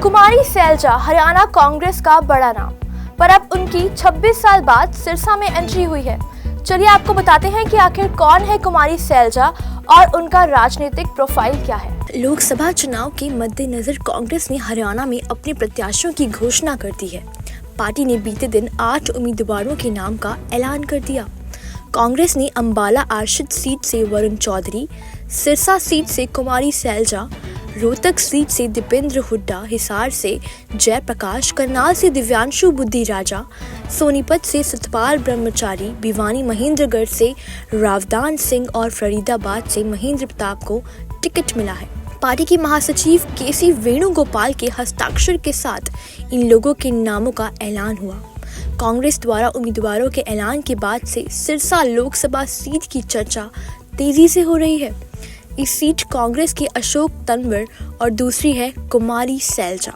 कुमारी सैलजा हरियाणा कांग्रेस का बड़ा नाम, पर अब उनकी 26 साल बाद सिरसा में एंट्री हुई है। चलिए आपको बताते हैं कि आखिर कौन है कुमारी सैलजा और उनका राजनीतिक प्रोफाइल क्या है। लोकसभा चुनाव के मद्देनजर कांग्रेस ने हरियाणा में अपने प्रत्याशियों की घोषणा कर दी है। पार्टी ने बीते दिन 8 उम्मीदवारों के नाम का ऐलान कर दिया। कांग्रेस ने अंबाला आरक्षित सीट से वरुण चौधरी, सिरसा सीट से कुमारी सैलजा, रोहतक सीट से दीपेंद्र हुड्डा, हिसार से जयप्रकाश, करनाल से दिव्यांशु बुद्धि राजा, सोनीपत से सतपाल ब्रह्मचारी, भिवानी महेंद्रगढ़ से रावदान सिंह और फरीदाबाद से महेंद्र प्रताप को टिकट मिला है। पार्टी की महासचिव केसी वेणुगोपाल के हस्ताक्षर के साथ इन लोगों के नामों का ऐलान हुआ। कांग्रेस द्वारा उम्मीदवारों के ऐलान के बाद से सिरसा लोकसभा सीट की चर्चा तेजी से हो रही है। इस सीट कांग्रेस के अशोक तंवर और दूसरी है कुमारी सैलजा।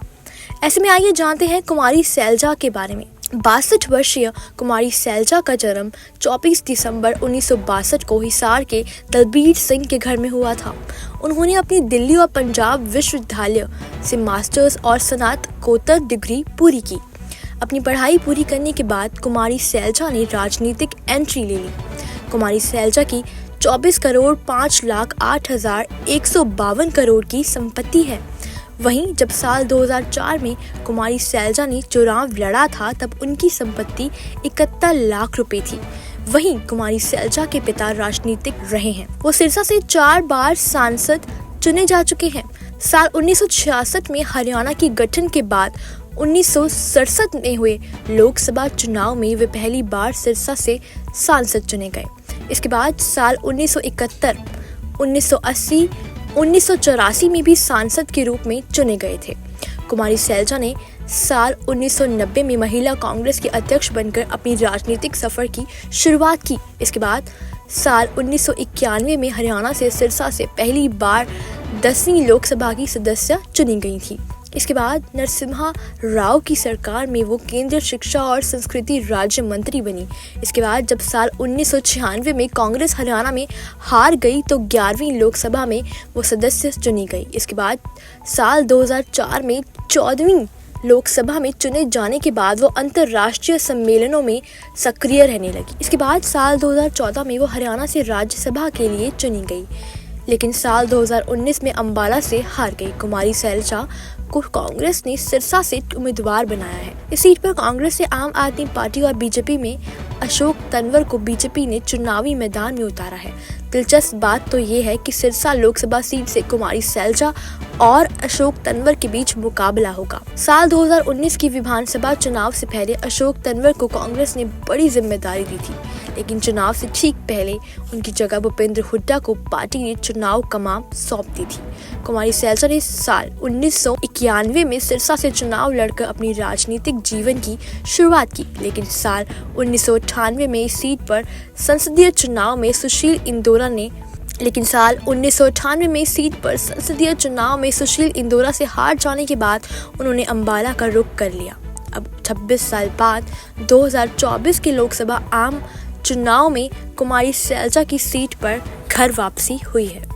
ऐसे में आइए जानते हैं कुमारी सैलजा के बारे में। 62 वर्षीय कुमारी सैलजा का जन्म 24 दिसंबर 1962 को हिसार के दलबीर सिंह के घर में हुआ था। उन्होंने अपनी दिल्ली और पंजाब विश्वविद्यालय से मास्टर्स और स्नातकोत्तर डिग्री पूरी की। अपनी पढ़ाई पूरी करने के बाद कुमारी सैलजा ने राजनीतिक एंट्री ले ली। कुमारी सैलजा की 24 करोड़ 5,08,152 करोड़ की संपत्ति है। वहीं जब साल 2004 में कुमारी सैलजा ने चुनाव लड़ा था तब उनकी संपत्ति 71 लाख रुपए थी। वहीं कुमारी सैलजा के पिता राजनीतिक रहे हैं। वो सिरसा से 4 बार सांसद चुने जा चुके हैं। साल 1966 में हरियाणा की गठन के बाद 1967 में हुए लोकसभा चुनाव में वे पहली बार सिरसा से सांसद चुने गए। इसके बाद साल 1971, 1980, 1984 में भी सांसद के रूप में चुने गए थे। कुमारी सैलजा ने साल 1990 में महिला कांग्रेस के अध्यक्ष बनकर अपनी राजनीतिक सफर की शुरुआत की। इसके बाद साल 1991 में हरियाणा से सिरसा से पहली बार 10वीं लोकसभा की सदस्य चुनी गई थी। इसके बाद नरसिम्हा राव की सरकार में वो केंद्रीय शिक्षा और संस्कृति राज्य मंत्री बनी। इसके बाद जब साल 1996 में कांग्रेस हरियाणा में हार गई तो 11वीं लोकसभा में वो सदस्य चुनी गई। इसके बाद साल 2004 में 14वीं लोकसभा में चुने जाने के बाद वो अंतर्राष्ट्रीय सम्मेलनों में सक्रिय रहने लगी। इसके बाद साल 2014 में वो हरियाणा से राज्यसभा के लिए चुनी गई, लेकिन साल 2019 में अंबाला से हार गई। कुमारी सैलजा को कांग्रेस ने सिरसा से उम्मीदवार बनाया है। इस सीट पर कांग्रेस से आम आदमी पार्टी और बीजेपी में अशोक तंवर को बीजेपी ने चुनावी मैदान में उतारा है। दिलचस्प बात तो ये है कि सिरसा लोकसभा सीट से कुमारी सैलजा और अशोक तंवर के बीच मुकाबला होगा। साल 2019 की विधानसभा चुनाव से पहले अशोक तंवर को कांग्रेस ने बड़ी जिम्मेदारी दी थी, लेकिन चुनाव से ठीक पहले उनकी जगह भूपेंद्र हुड्डा को पार्टी ने चुनाव कमान सौंप दी थी। कुमारी सैलजा ने साल 1991 में सिरसा से चुनाव लड़कर अपनी राजनीतिक जीवन की शुरुआत की, लेकिन साल 1998 में इस सीट पर संसदीय चुनाव में सुशील इंदौरा से हार जाने के बाद उन्होंने अंबाला का रुख कर लिया। अब 26 साल बाद 2024 के लोकसभा आम चुनाव में कुमारी सैलजा की सीट पर घर वापसी हुई है।